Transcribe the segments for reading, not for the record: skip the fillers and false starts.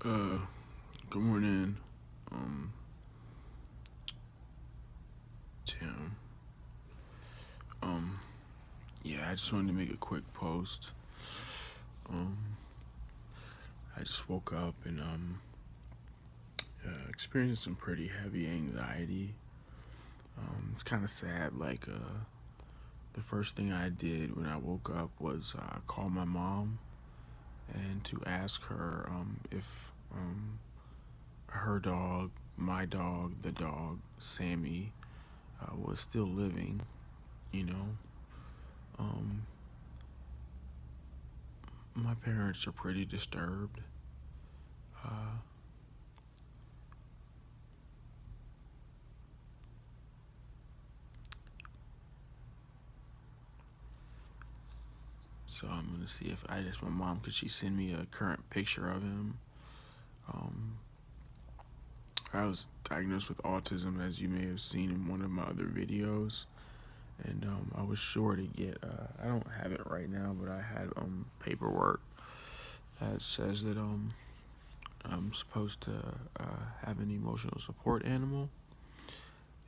Uh, Good morning, um, Tim. Um, yeah, I just wanted to make a quick post. Um, I just woke up and experienced some pretty heavy anxiety. It's kind of sad. The first thing I did when I woke up was call my mom and to ask her if her dog, my dog, the dog Sammy, was still living. You know, um, my parents are pretty disturbed. Uh, so I'm gonna see if I asked my mom could she send me a current picture of him. Um, I was diagnosed with autism, as you may have seen in one of my other videos, and I was sure to get. I don't have it right now, but I had paperwork that says that I'm supposed to have an emotional support animal,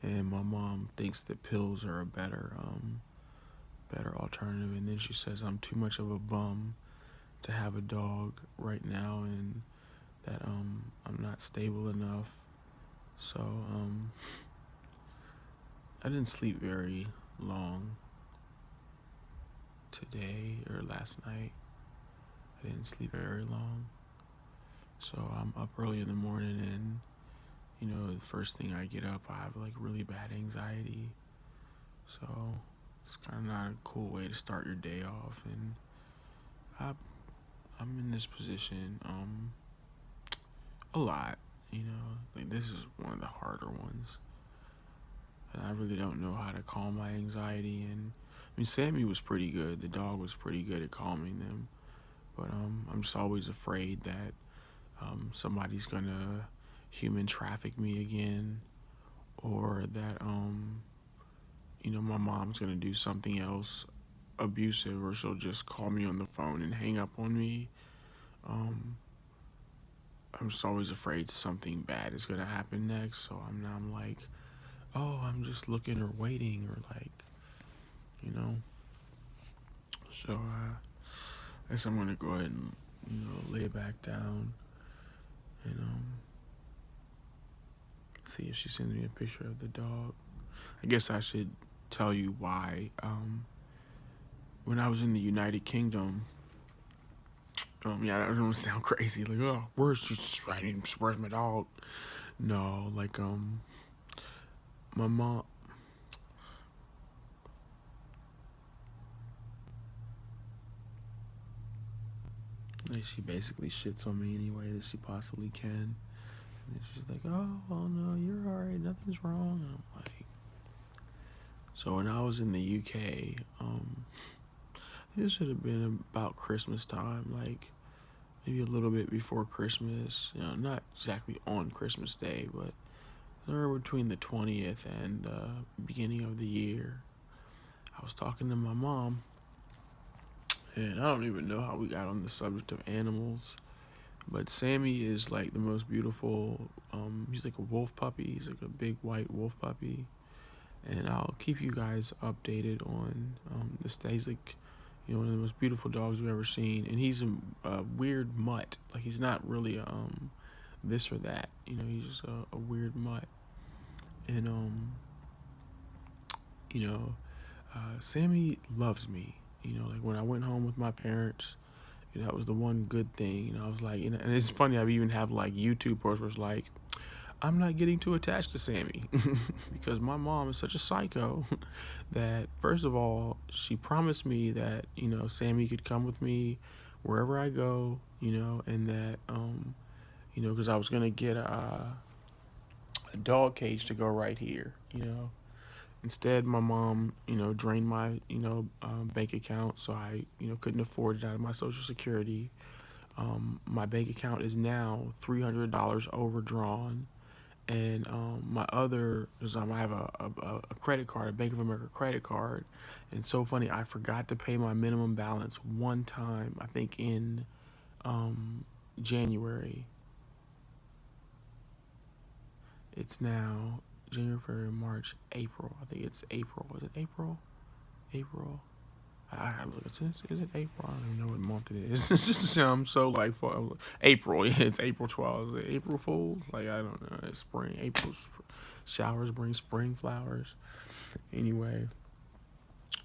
and my mom thinks that pills are a better alternative, and then she says I'm too much of a bum to have a dog right now, and that I'm not stable enough. So I didn't sleep very long today or last night. I didn't sleep very long. So I'm up early in the morning, and the first thing I get up, I have like really bad anxiety. So it's kind of not a cool way to start your day off, and I I'm in this position a lot. Like this is one of the harder ones. And I really don't know how to calm my anxiety. And I mean, Sammy was pretty good. The dog was pretty good at calming them. But I'm just always afraid that somebody's gonna human traffic me again, or that my mom's gonna do something else abusive, or she'll just call me on the phone and hang up on me. Um, I'm just always afraid something bad is gonna happen next. So I'm like, oh, I'm just looking or waiting, or like, you know. So I guess I'm gonna go ahead and lay back down and see if she sends me a picture of the dog. I guess I should tell you why. When I was in the United Kingdom, yeah, I don't sound crazy. Like, oh, where's my dog? No, like my mom. Like, she basically shits on me any way that she possibly can. And she's like, oh no, you're alright, nothing's wrong. And I'm like, so when I was in the UK, this should have been about Christmas time, like maybe a little bit before Christmas. Not exactly on Christmas Day, but somewhere between the 20th and the beginning of the year. I was talking to my mom, and I don't even know how we got on the subject of animals. But Sammy is like the most beautiful. He's like a wolf puppy. He's like a big white wolf puppy, and I'll keep you guys updated on this day. He's like, one of the most beautiful dogs you've ever seen, and he's a weird mutt. Like he's not really this or that. He's just a weird mutt, and you know, Sammy loves me. Like when I went home with my parents, that was the one good thing. I was like, and it's funny. I even have like YouTube posts where it's like, I'm not getting too attached to Sammy because my mom is such a psycho that first of all, she promised me that Sammy could come with me wherever I go, and that because I was gonna get a dog cage to go right here. Instead, my mom, drained my, bank account, so I, couldn't afford it out of my Social Security. My bank account is now $300 overdrawn, and my other, cause I have a credit card, a Bank of America credit card, and it's so funny. I forgot to pay my minimum balance one time. I think in um, January, It's now January, February, March, April. I think it's April. Is it April? April. I gotta look. Is it April? I don't even know what month it is. It's just I'm so like April. Yeah, it's April 12th. Is it April Fools? Like I don't know. It's spring. April showers bring spring flowers. Anyway,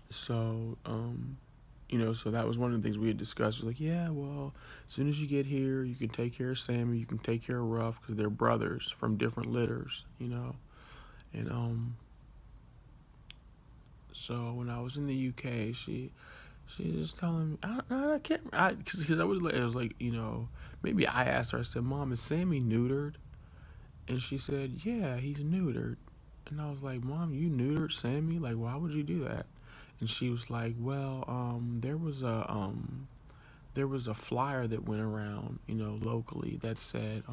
so so that was one of the things we had discussed. It was like, yeah, well, as soon as you get here, you can take care of Sammy, you can take care of Ruff because they're brothers from different litters, and so when I was in the UK, she just telling me, I can't, because I was like, it was like, maybe I asked her, I said, Mom, is Sammy neutered? And she said, yeah, he's neutered. And I was like, Mom, you neutered Sammy? Like, why would you do that? And she was like, well, there was a flyer that went around, locally that said,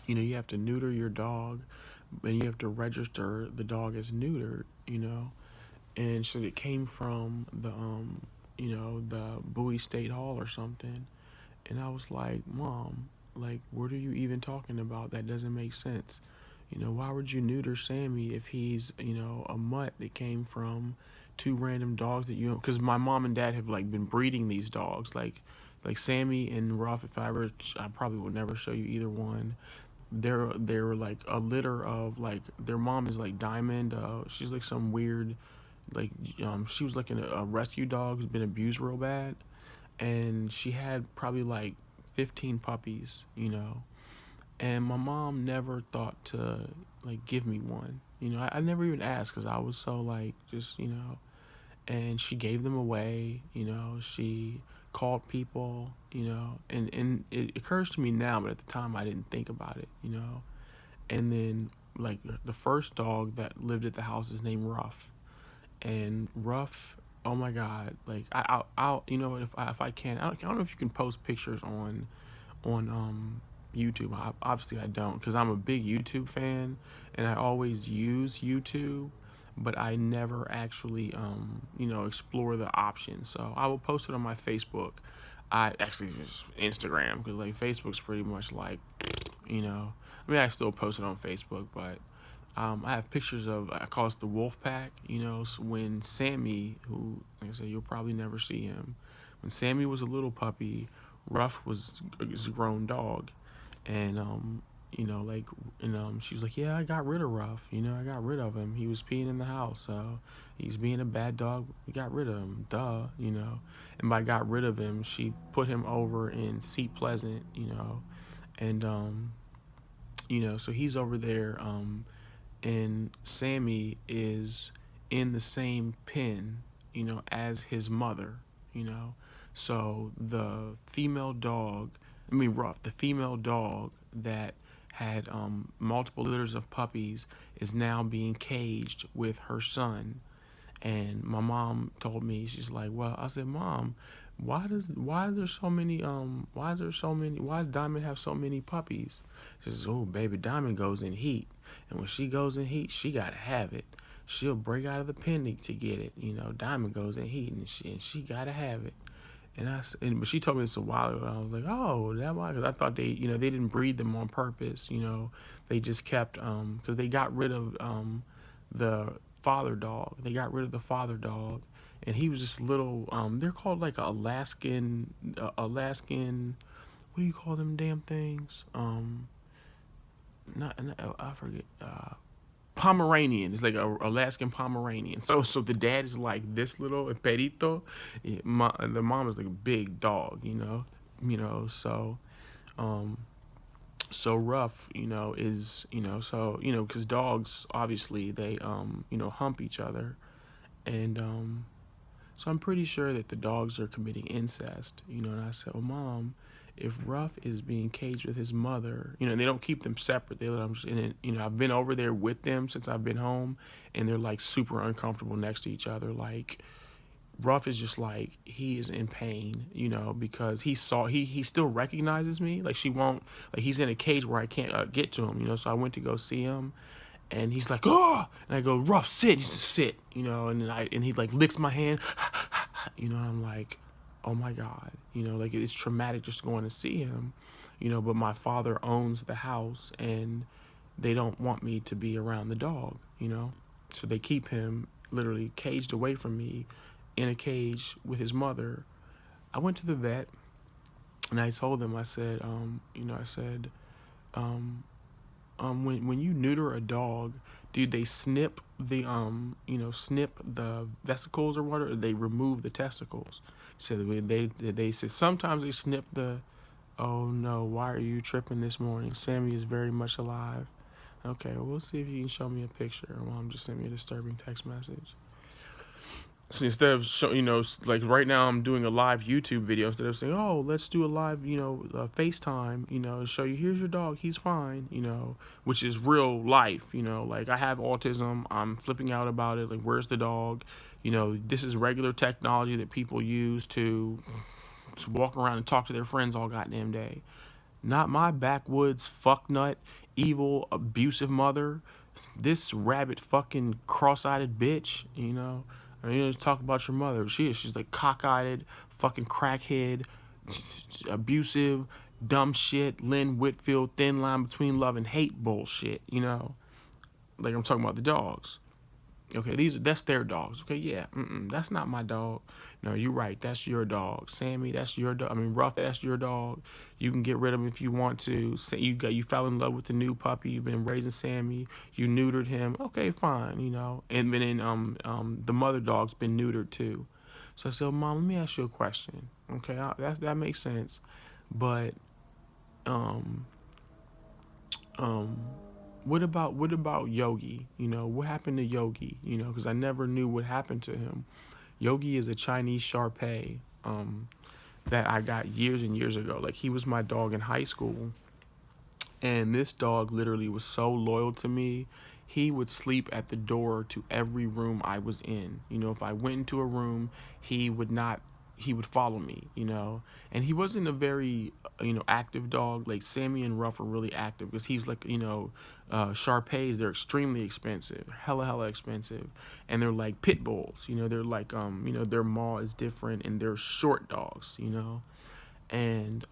you have to neuter your dog, and you have to register the dog as neutered. And so it came from the Bowie State Hall or something. And I was like, Mom, like, what are you even talking about? That doesn't make sense. Why would you neuter Sammy if he's, a mutt that came from two random dogs that because my mom and dad have like been breeding these dogs, like Sammy and Ruff. If I probably would never show you either one. They're like a litter of like their mom is like Diamond. She's like some weird, like she was like a rescue dog who's been abused real bad, and she had probably like 15 puppies. And my mom never thought to like give me one. I never even asked because I was so like just and she gave them away. She called people. And it occurs to me now, but at the time I didn't think about it. And then like the first dog that lived at the house is named Ruff, and Ruff. Oh my God! Like I'll if I can, I don't know if you can post pictures on YouTube. Obviously, I don't because I'm a big YouTube fan and I always use YouTube, but I never actually explore the options. So I will post it on my Facebook. I actually just Instagram because like Facebook's pretty much like I mean I still post it on Facebook, but I have pictures of I call it the Wolf Pack. So when Sammy, who like I said you'll probably never see him, when Sammy was a little puppy, Ruff was a grown dog, and like she was like, yeah, I got rid of Ruff. I got rid of him. He was peeing in the house, so he's being a bad dog. We got rid of him, and by got rid of him, she put him over in Seat Pleasant, and so he's over there, and Sammy is in the same pen, as his mother, so the female dog, Ruff, the female dog that had multiple litters of puppies is now being caged with her son. And my mom told me, she's like, well, I said, Mom, why is there so many why does Diamond have so many puppies? She says, oh baby, Diamond goes in heat, and when she goes in heat, she gotta have it. She'll break out of the pen to get it. Diamond goes in heat, and she gotta have it. But she told me this a while ago. And I was like, oh, that why? Because I thought they didn't breed them on purpose. They just kept because they got rid of the father dog. They got rid of the father dog, and he was just little. They're called like Alaskan. What do you call them damn things? Not I forget. Pomeranian. It's like a Alaskan Pomeranian. So the dad is like this little perito. The mom is like a big dog. So so Ruff, is so because dogs obviously they hump each other, and so I'm pretty sure that the dogs are committing incest. And I said, well, Mom, if Ruff is being caged with his mother, and they don't keep them separate. They let them in it. I've been over there with them since I've been home, and they're like super uncomfortable next to each other. Like Ruff is just like he is in pain, because he still recognizes me. Like she won't, like he's in a cage where I can't get to him, So I went to go see him, and he's like, oh, and I go, Ruff, sit. He says, sit, and then he like licks my hand, and I'm like, oh my God, like it's traumatic just going to see him, but my father owns the house, and they don't want me to be around the dog, you know? So they keep him literally caged away from me in a cage with his mother. I went to the vet and I told them, I said, when you neuter a dog, do they snip the snip the vesicles or what, or they remove the testicles? So they said sometimes they snip the. Oh no, why are you tripping this morning? Sammy is very much alive. Okay, well, we'll see if you can show me a picture. Mom just sent me a disturbing text message. So instead of like right now I'm doing a live YouTube video, instead of saying, oh, let's do a live FaceTime, show you, here's your dog, he's fine, which is real life, like I have autism, I'm flipping out about it, like where's the dog, this is regular technology that people use to walk around and talk to their friends all goddamn day. Not my backwoods fucknut, evil, abusive mother. This rabbit fucking cross-eyed bitch, I mean, talk about your mother. She's like cockeyed, fucking crackhead, abusive, dumb shit, Lynn Whitfield, thin line between love and hate bullshit, Like I'm talking about the dogs. Okay, that's their dogs. Okay, yeah, that's not my dog. No, you're right. That's your dog. Sammy, that's your dog. I mean, Ruff, that's your dog. You can get rid of him if you want to. You fell in love with the new puppy. You've been raising Sammy. You neutered him. Okay, fine. And then the mother dog's been neutered too. So I said, Mom, let me ask you a question. Okay, that makes sense, but what about Yogi? What happened to Yogi? Because I never knew what happened to him. Yogi is a Chinese Shar-Pei that I got years and years ago. Like, he was my dog in high school, and this dog literally was so loyal to me. He would sleep at the door to every room I was in. If I went into a room, he would follow me, and he wasn't a very, active dog. Like Sammy and Ruff are really active because he's like, Shar-Peis, they're extremely expensive, hella expensive. And they're like pit bulls, they're like, their maw is different and they're short dogs, And,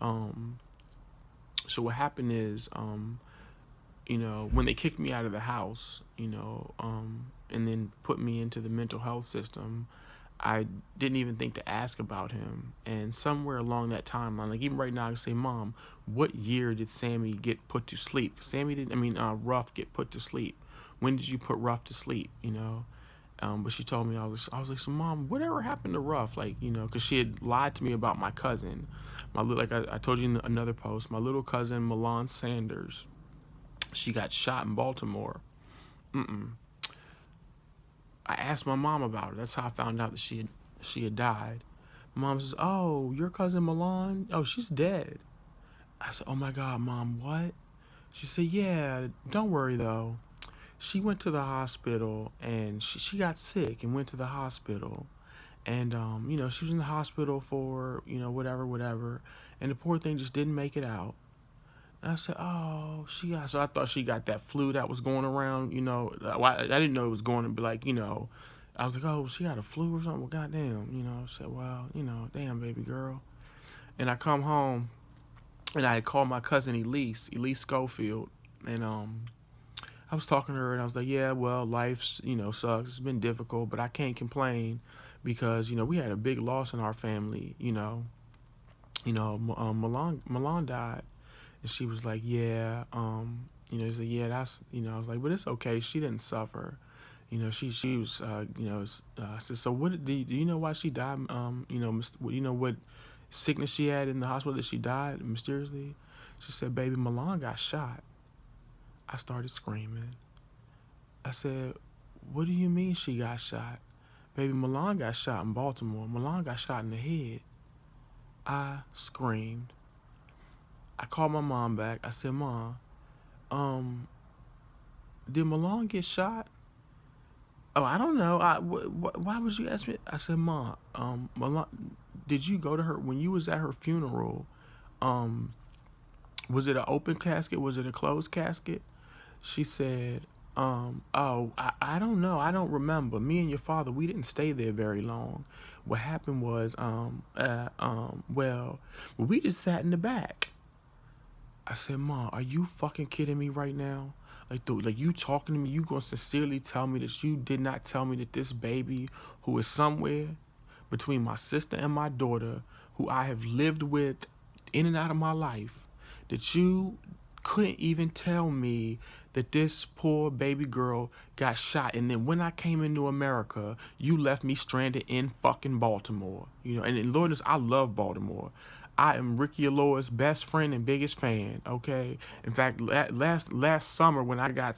so what happened is, when they kicked me out of the house, and then put me into the mental health system, I didn't even think to ask about him. And somewhere along that timeline, like even right now, I can say, Mom, what year did Sammy get put to sleep? Ruff get put to sleep. When did you put Ruff to sleep? But she told me, I was like, so Mom, whatever happened to Ruff? Like, because she had lied to me about my cousin. I told you in another post, my little cousin, Milan Sanders, she got shot in Baltimore. I asked my mom about it. That's how I found out that she had died. My mom says, oh, your cousin Milan? Oh, she's dead. I said, oh my God, Mom, what? She said, yeah, don't worry though. She went to the hospital and she got sick and went to the hospital. And, she was in the hospital for, whatever. And the poor thing just didn't make it out. And I said, oh, so I thought she got that flu that was going around, I didn't know it was going to be like, I was like, oh, she got a flu or something? Well, goddamn, I said, well, damn, baby girl. And I come home and I had called my cousin Elise Schofield. And I was talking to her and I was like, yeah, well, life's, sucks. It's been difficult, but I can't complain because, we had a big loss in our family, Milan died. And she was like, yeah, he's like, yeah, that's, I was like, but it's okay. She didn't suffer. She was, I said, so what, do you know why she died? What sickness she had in the hospital that she died mysteriously? She said, baby, Milan got shot. I started screaming. I said, what do you mean she got shot? Baby, Milan got shot in Baltimore. Milan got shot in the head. I screamed. I called my mom back. I said, Mom, did Milan get shot? Oh, I don't know. Why would you ask me? I said, Mom, Milan, did you go to her when you was at her funeral? Was it an open casket? Was it a closed casket? She said, I don't know. I don't remember. Me and your father, we didn't stay there very long. What happened was, well, we just sat in the back. I said, Mom, are you fucking kidding me right now? Like you talking to me, you gonna sincerely tell me that you did not tell me that this baby who is somewhere between my sister and my daughter, who I have lived with in and out of my life, that you couldn't even tell me that this poor baby girl got shot, and then when I came into America, you left me stranded in fucking Baltimore. You know, and Lord knows I love Baltimore. I am Ricky Alora's best friend and biggest fan. Okay, in fact, last summer when I got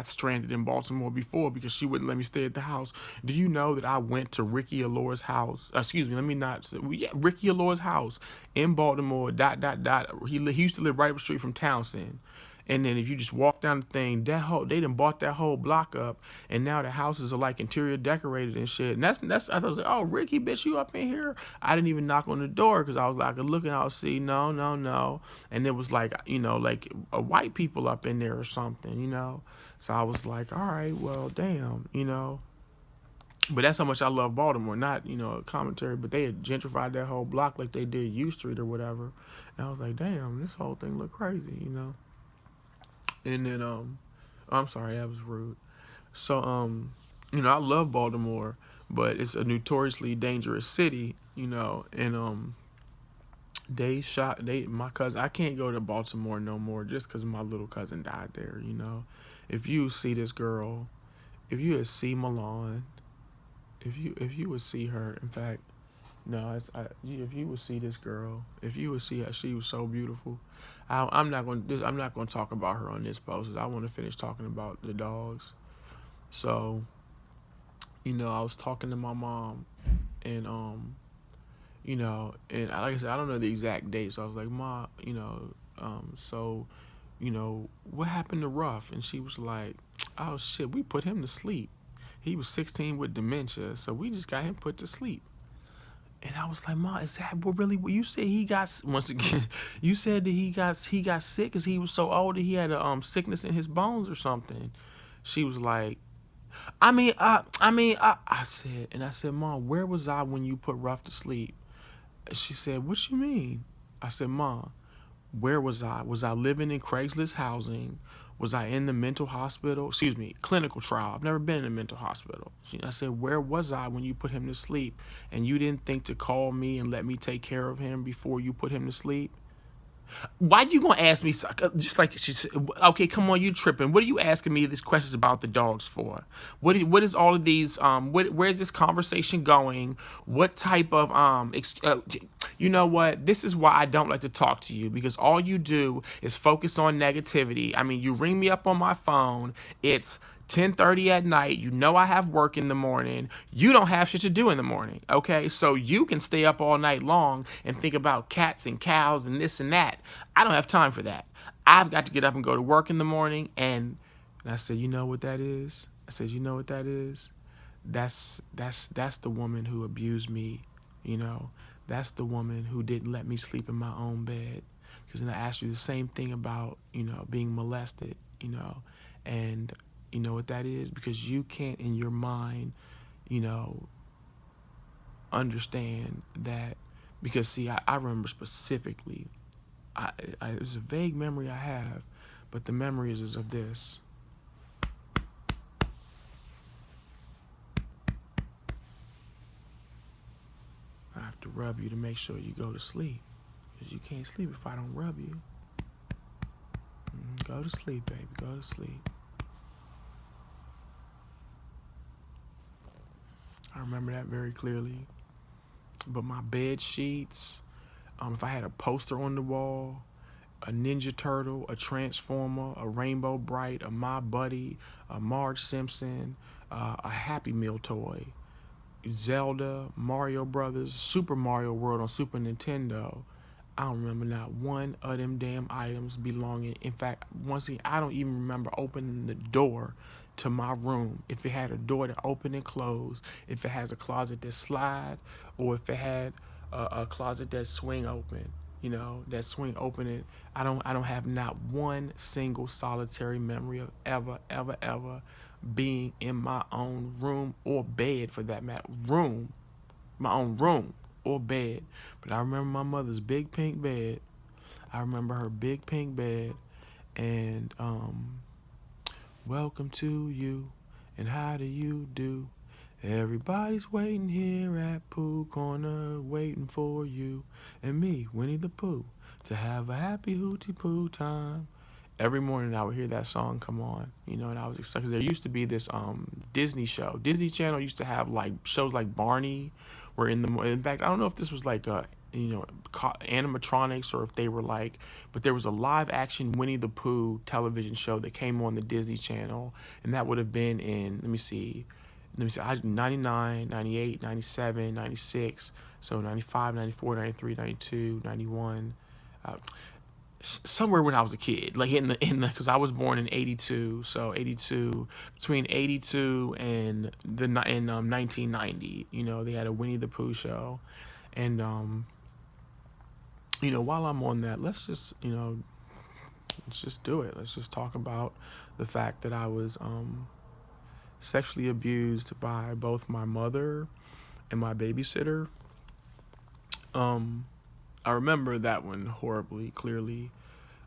stranded in Baltimore before because she wouldn't let me stay at the house. Do you know that I went to Ricky Alora's house? Excuse me, let me not say, yeah, Ricky Alora's house in Baltimore. Dot dot dot. He used to live right up the street from Townsend. And then if you just walk down the thing, they done bought that whole block up, and now the houses are like interior decorated and shit. And that's I was like, oh Ricky, bitch, you up in here? I didn't even knock on the door because I was like looking out, see, no, no, no, and it was like like a white people up in there or something. So I was like, all right, well, damn. But that's how much I love Baltimore. Not, a commentary, but they had gentrified that whole block like they did U Street or whatever. And I was like, damn, this whole thing look crazy. And then I'm sorry, that was rude. So I love Baltimore, but it's a notoriously dangerous city. And my cousin. I can't go to Baltimore no more just because my little cousin died there. If you see this girl, if you would see Milan, if you would see her, in fact, no, if you would see this girl, if you would see her, she was so beautiful. I'm not going to talk about her on this post. I want to finish talking about the dogs. So, I was talking to my mom, and and like I said, I don't know the exact date. So I was like, Ma, so, what happened to Ruff? And she was like, oh shit, we put him to sleep. He was 16 with dementia, so we just got him put to sleep. And I was like, Ma, is that really what you said? He got, once again, you said that he got sick because he was so old that he had a sickness in his bones or something. She was like, I said, Mom, where was I when you put Ruff to sleep? She said, what you mean? I said, Mom, where was I? Was I living in Craigslist housing? Was I in the mental hospital? Excuse me, clinical trial. I've never been in a mental hospital. I said, where was I when you put him to sleep? And you didn't think to call me and let me take care of him before you put him to sleep? Why you gonna ask me, just like she said, okay, come on, you tripping. What are you asking me these questions about the dogs for? What is all of these, where's this conversation going? What type of, you know what? This is why I don't like to talk to you, because all you do is focus on negativity. I mean, you ring me up on my phone, it's 10:30 at night. You know I have work in the morning. You don't have shit to do in the morning, okay? So you can stay up all night long and think about cats and cows and this and that. I don't have time for that. I've got to get up and go to work in the morning. And I said, you know what that is? I said, you know what that is? That's the woman who abused me. That's the woman who didn't let me sleep in my own bed. Because then I asked you the same thing about, being molested. And you know what that is? Because you can't in your mind, understand that. Because see, I remember specifically, it's a vague memory I have, but the memory is of this. I have to rub you to make sure you go to sleep. Because you can't sleep if I don't rub you. Go to sleep, baby. Go to sleep. I remember that very clearly. But my bed sheets, if I had a poster on the wall, a Ninja Turtle, a Transformer, a Rainbow Bright, a My Buddy, a Marge Simpson, a Happy Meal toy, Zelda, Mario Brothers, Super Mario World on Super Nintendo. I don't remember not one of them damn items belonging. In fact, once again, I don't even remember opening the door to my room. If it had a door that open and close, if it has a closet that slide, or if it had a closet that swing open. That swing open. It. I don't have not one single solitary memory of ever being in my own room or bed, for that matter. My own room or bed. But I remember my mother's big pink bed. I remember her big pink bed and welcome to you and how do you do? Everybody's waiting here at Pooh Corner, waiting for you and me, Winnie the Pooh, to have a happy hootie poo time. Every morning I would hear that song come on, and I was excited. There used to be this Disney show. Disney Channel used to have like shows like Barney, where in fact I don't know if this was like animatronics or if they were like, but there was a live action Winnie the Pooh television show that came on the Disney Channel, and that would have been in, let me see, 99, 98, 97, 96, so 95, 94, 93, 92, 91. Somewhere when I was a kid, like because I was born in '82, so '82, between '82 and 1990, they had a Winnie the Pooh show, and while I'm on that, let's just do it. Let's just talk about the fact that I was sexually abused by both my mother and my babysitter. I remember that one horribly clearly.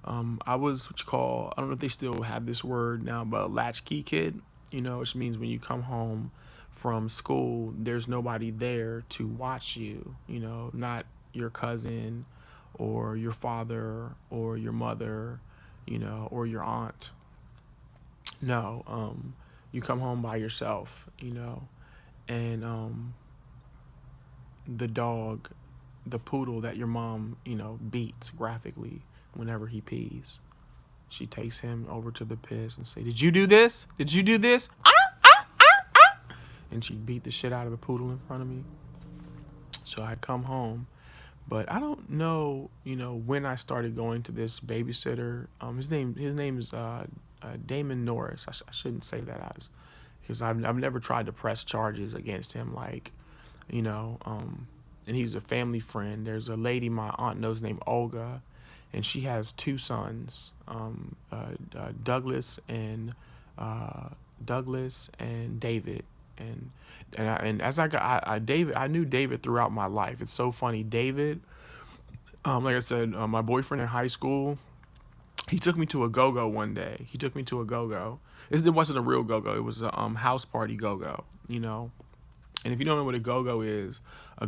I was what you call, I don't know if they still have this word now, but a latchkey kid, which means when you come home from school, there's nobody there to watch you, not your cousin or your father or your mother, or your aunt. No, you come home by yourself, and the dog, the poodle that your mom, beats graphically whenever he pees. She takes him over to the piss and say, "Did you do this? Did you do this?" And she beat the shit out of the poodle in front of me. So I come home, but I don't know, when I started going to this babysitter. His name is Damon Norris. I shouldn't say that because I've never tried to press charges against him, like, and he's a family friend. There's a lady my aunt knows named Olga, and she has two sons, Douglas and David. And as David, I knew David throughout my life. It's so funny. David, like I said, my boyfriend in high school, he took me to a go-go one day. He took me to a go-go. It wasn't a real go-go. It was a house party go-go, And if you don't know what a go-go is a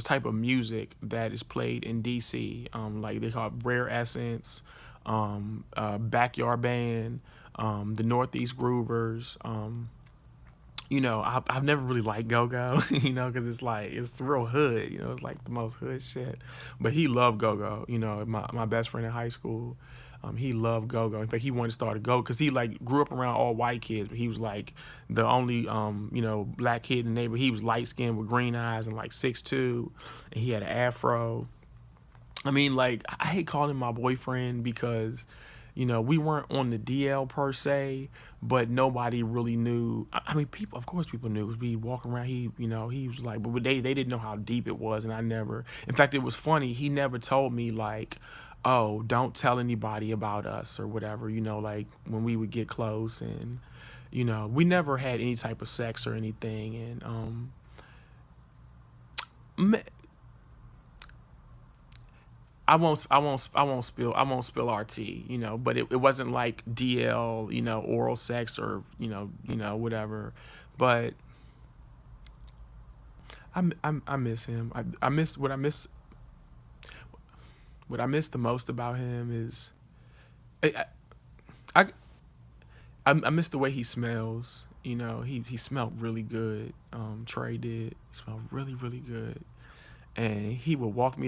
type of music that is played in DC. Like they call it Rare Essence, Backyard Band, the Northeast Groovers. I've never really liked go-go, because it's real hood, it's like the most hood shit. But he loved go-go, my best friend in high school. He loved go-go. In fact, he wanted to start a go because he like grew up around all white kids, but he was like the only black kid in the neighborhood. He was light skinned with green eyes and like 6'2", and he had an afro. I mean, like, I hate calling him my boyfriend because we weren't on the DL per se, but nobody really knew. I mean, of course people knew. We walk around, he was like, but they didn't know how deep it was, and I never. In fact, it was funny. He never told me like, oh, don't tell anybody about us or whatever, like when we would get close, and we never had any type of sex or anything, and I won't spill our tea, but it wasn't like DL, oral sex or whatever. But I miss him. I miss what I miss the most about him is I I I miss the way he smells. He smelled really good. Trey did. He smelled really, really good, and he would walk me